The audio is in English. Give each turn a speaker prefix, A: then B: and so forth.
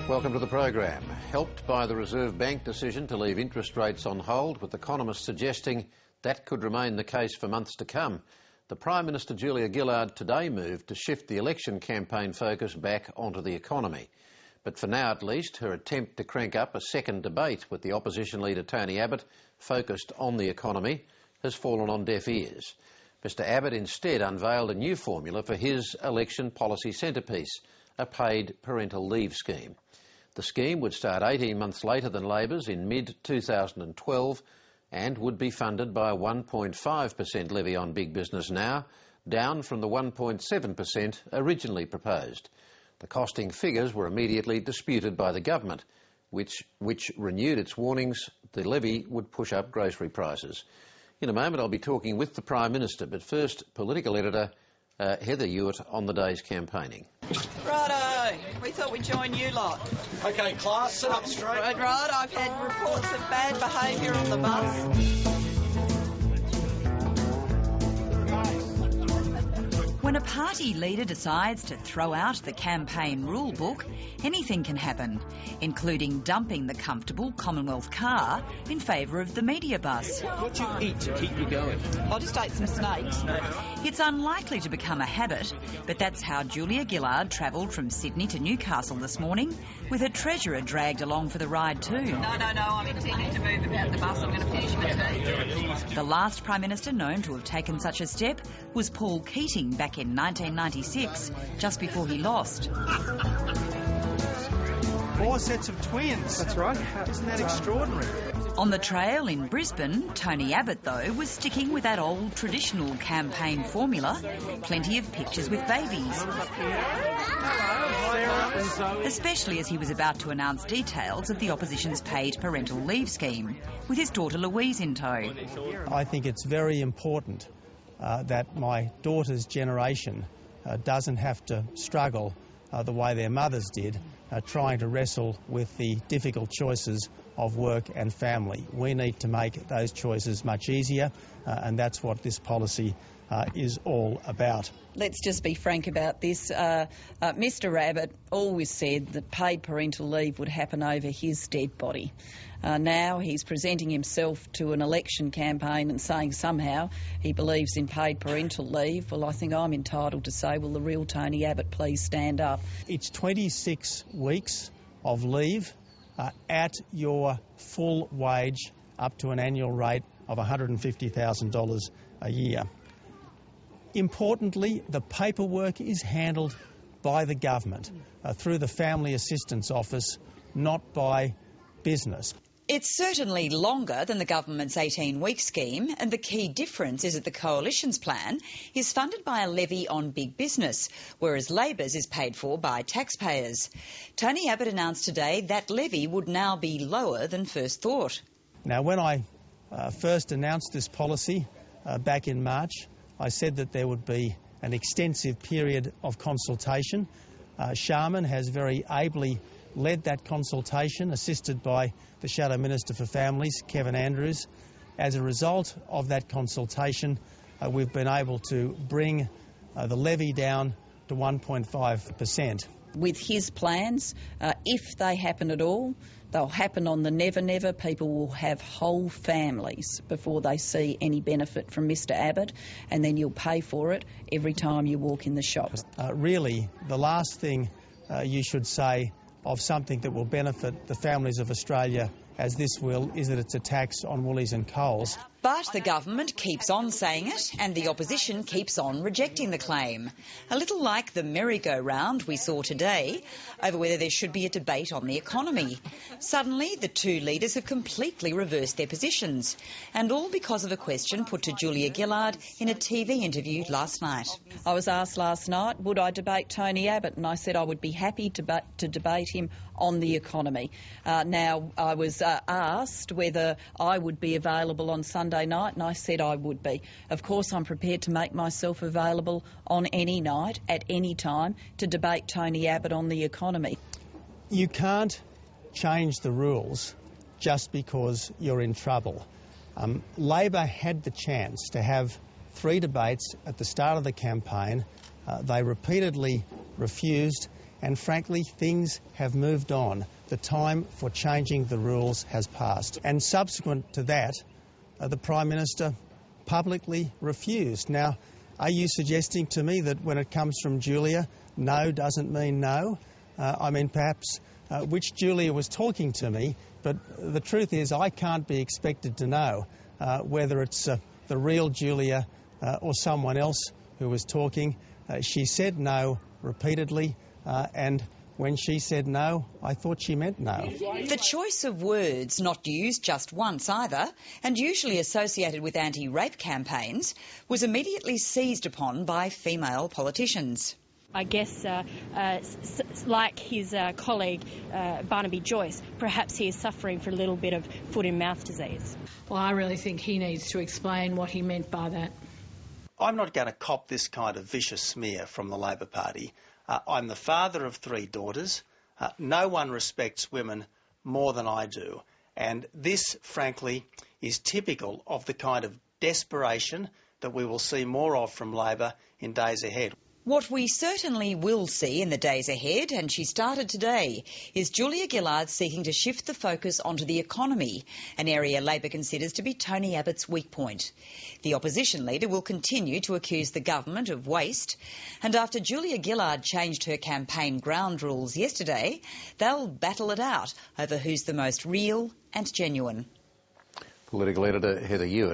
A: Welcome to the program. Helped by the Reserve Bank decision to leave interest rates on hold, with economists suggesting that could remain the case for months to come, the Prime Minister Julia Gillard today moved to shift the election campaign focus back onto the economy. But for now at least, her attempt to crank up a second debate with the Opposition Leader Tony Abbott focused on the economy has fallen on deaf ears. Mr Abbott instead unveiled a new formula for his election policy centrepiece, a paid parental leave scheme. The scheme would start 18 months later than Labor's in mid-2012 and would be funded by a 1.5% levy on big business now, down from the 1.7% originally proposed. The costing figures were immediately disputed by the government, which renewed its warnings the levy would push up grocery prices. In a moment I'll be talking with the Prime Minister, but first, political editor Heather Ewart on the day's campaigning.
B: Righto, we thought we'd join you lot.
C: OK, class, sit up straight.
B: Right, I've had reports of bad behaviour on the bus.
D: When a party leader decides to throw out the campaign rule book, anything can happen, including dumping the comfortable Commonwealth car in favour of the media bus.
C: What do you eat to keep you going?
B: I just ate some snakes.
D: It's unlikely to become a habit, but that's how Julia Gillard travelled from Sydney to Newcastle this morning, with her treasurer dragged along for the ride too.
B: No, I'm intending to move about the bus. I'm going to finish my tea.
D: The last Prime Minister known to have taken such a step was Paul Keating back in 1996, just before he lost.
E: 4 sets of twins. That's right. Isn't that extraordinary?
D: On the trail in Brisbane, Tony Abbott, though, was sticking with that old traditional campaign formula, plenty of pictures with babies. Especially as he was about to announce details of the opposition's paid parental leave scheme, with his daughter Louise in tow.
E: I think it's very important that my daughter's generation doesn't have to struggle the way their mothers did, trying to wrestle with the difficult choices of work and family. We need to make those choices much easier, and that's what this policy is all about.
B: Let's just be frank about this. Mr Abbott always said that paid parental leave would happen over his dead body. Now he's presenting himself to an election campaign and saying somehow he believes in paid parental leave. Well, I think I'm entitled to say, will the real Tony Abbott please stand up?
E: It's 26 weeks of leave at your full wage, up to an annual rate of $150,000 a year. Importantly, the paperwork is handled by the government through the Family Assistance Office, not by business.
D: It's certainly longer than the government's 18-week scheme, and the key difference is that the Coalition's plan is funded by a levy on big business, whereas Labor's is paid for by taxpayers. Tony Abbott announced today that levy would now be lower than first thought. Now,
E: when I first announced this policy back in March, I said that there would be an extensive period of consultation. Sharman has very ably led that consultation, assisted by the Shadow Minister for Families, Kevin Andrews. As a result of that consultation, we've been able to bring the levy down to 1.5%.
B: With his plans, if they happen at all, they'll happen on the never-never. People will have whole families before they see any benefit from Mr Abbott, and then you'll pay for it every time you walk in the shops.
E: Really, the last thing you should say of something that will benefit the families of Australia, as this will, is that it's a tax on Woolies and Coles.
D: But the government keeps on saying it, and the opposition keeps on rejecting the claim. A little like the merry-go-round we saw today over whether there should be a debate on the economy. Suddenly, the two leaders have completely reversed their positions, and all because of a question put to Julia Gillard in a TV interview last night.
B: I was asked last night, would I debate Tony Abbott, and I said I would be happy to debate him on the economy. Now, I was asked whether I would be available on Sunday night, and I said I would be. Of course, I'm prepared to make myself available on any night, at any time, to debate Tony Abbott on the economy.
E: You can't change the rules just because you're in trouble. Labor had the chance to have 3 debates at the start of the campaign. They repeatedly refused. and frankly, things have moved on. The time for changing the rules has passed. And subsequent to that, the Prime Minister publicly refused. Now, are you suggesting to me that when it comes from Julia, no doesn't mean no? I mean, perhaps which Julia was talking to me, but the truth is I can't be expected to know whether it's the real Julia or someone else who was talking. She said no repeatedly, and when she said no, I thought she meant no.
D: The choice of words not used just once either, and usually associated with anti-rape campaigns, was immediately seized upon by female politicians.
F: I guess, like his colleague Barnaby Joyce, perhaps he is suffering from a little bit of foot-and-mouth disease.
G: Well, I really think he needs to explain what he meant by that.
H: I'm not going to cop this kind of vicious smear from the Labor Party. I'm the father of 3 daughters. No one respects women more than I do. And this, frankly, is typical of the kind of desperation that we will see more of from Labor in days ahead.
D: What we certainly will see in the days ahead, and she started today, is Julia Gillard seeking to shift the focus onto the economy, an area Labor considers to be Tony Abbott's weak point. The opposition leader will continue to accuse the government of waste, and after Julia Gillard changed her campaign ground rules yesterday, they'll battle it out over who's the most real and genuine.
A: Political editor Heather Hewitt.